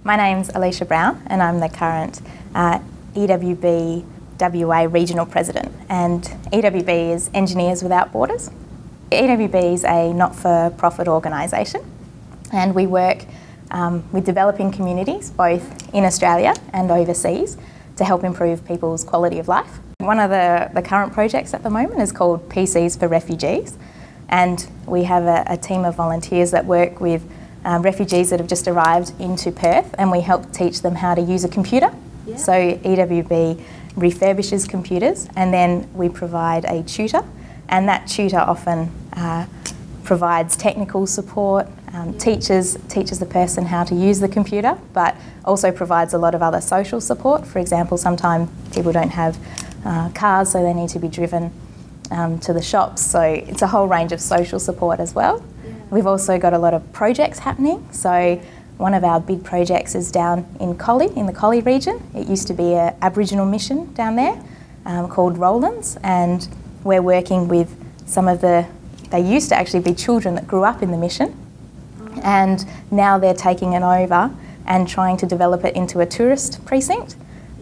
My name's Alicia Brown and I'm the current EWB WA Regional President, and EWB is Engineers Without Borders. EWB is a not-for-profit organisation and we work with developing communities both in Australia and overseas to help improve people's quality of life. One of the current projects at the moment is called PCs for Refugees, and we have a team of volunteers that work with refugees that have just arrived into Perth, and we help teach them how to use a computer. Yeah. So EWB refurbishes computers and then we provide a tutor, and that tutor often provides technical support, teaches the person how to use the computer, but also provides a lot of other social support. For example, sometimes people don't have cars, so they need to be driven to the shops, so it's a whole range of social support as well. Yeah. We've also got a lot of projects happening, so one of our big projects is down in Collie, in the Collie region. It used to be an Aboriginal mission down there called Roland's, and we're working with some of they used to actually be children that grew up in the mission, and now they're taking it over and trying to develop it into a tourist precinct.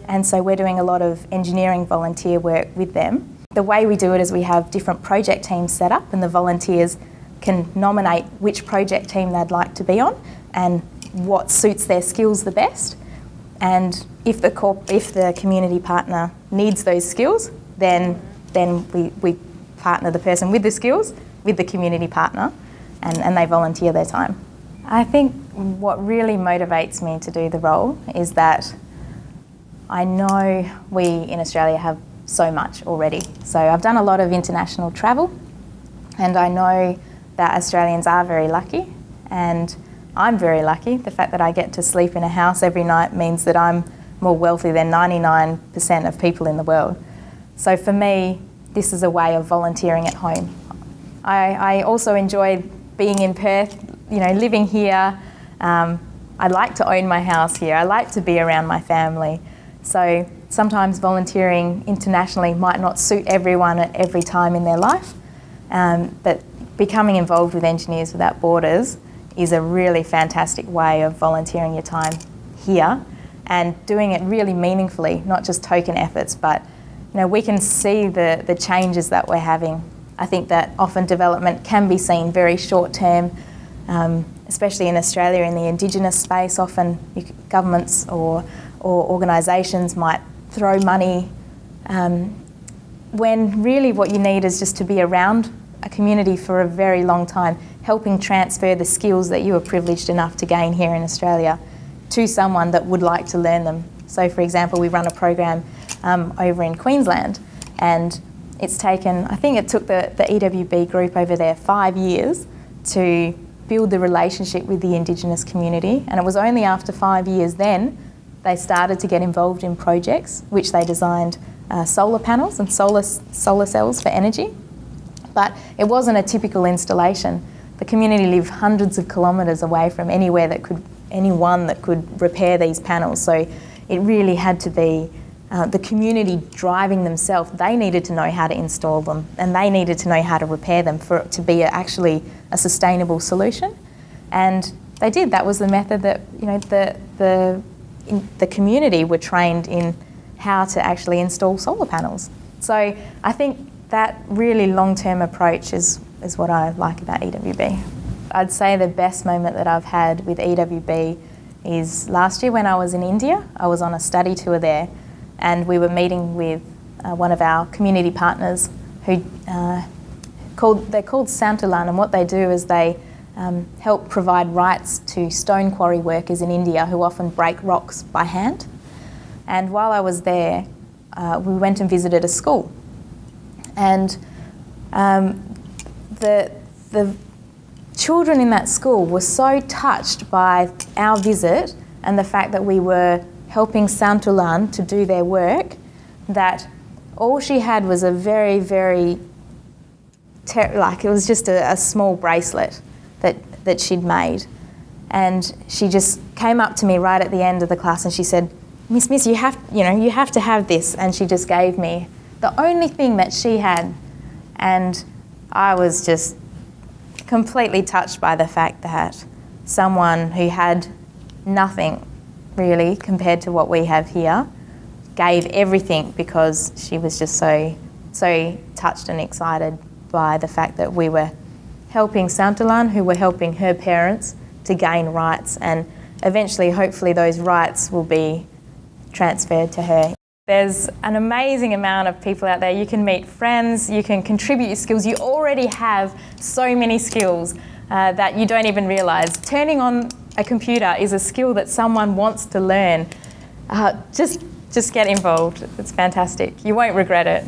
And so we're doing a lot of engineering volunteer work with them. The way we do it is we have different project teams set up, and the volunteers can nominate which project team they'd like to be on and what suits their skills the best. And if the community partner needs those skills, then we partner the person with the skills with the community partner, and they volunteer their time. I think what really motivates me to do the role is that I know we in Australia have so much already. So I've done a lot of international travel, and I know that Australians are very lucky, and I'm very lucky. The fact that I get to sleep in a house every night means that I'm more wealthy than 99% of people in the world. So for me, this is a way of volunteering at home. I also enjoy being in Perth, living here. I like to own my house here. I like to be around my family. So sometimes volunteering internationally might not suit everyone at every time in their life, but becoming involved with Engineers Without Borders is a really fantastic way of volunteering your time here and doing it really meaningfully, not just token efforts, but we can see the changes that we're having. I think that often development can be seen very short term, especially in Australia in the Indigenous space. Often governments or organisations might throw money when really what you need is just to be around a community for a very long time, helping transfer the skills that you were privileged enough to gain here in Australia to someone that would like to learn them. So for example, we run a program over in Queensland, and it's taken, I think it took the EWB group over there 5 years to build the relationship with the Indigenous community, and it was only after 5 years then they started to get involved in projects which they designed solar panels and solar cells for energy. But it wasn't a typical installation. The community lived hundreds of kilometres away from anyone that could repair these panels, so it really had to be the community driving themselves. They needed to know how to install them, and they needed to know how to repair them for it to be actually a sustainable solution. And they did. That was the method that the community were trained in how to actually install solar panels. So I think that really long-term approach is what I like about EWB. I'd say the best moment that I've had with EWB is last year when I was in India. I was on a study tour there, and we were meeting with one of our community partners who they're called Santulan, and what they do is they help provide rights to stone quarry workers in India who often break rocks by hand. And while I was there, we went and visited a school, and the children in that school were so touched by our visit and the fact that we were helping Santulan to do their work, that all she had was a very, very, it was just a small bracelet that she'd made. And she just came up to me right at the end of the class and she said, Miss, you have to have this. And she just gave me the only thing that she had. And I was just completely touched by the fact that someone who had nothing really, compared to what we have here. Gave everything because she was just so touched and excited by the fact that we were helping Santalan, who were helping her parents to gain rights, and eventually, hopefully, those rights will be transferred to her. There's an amazing amount of people out there. You can meet friends, you can contribute your skills. You already have so many skills that you don't even realise. Turning on a computer is a skill that someone wants to learn. Just get involved. It's fantastic. You won't regret it.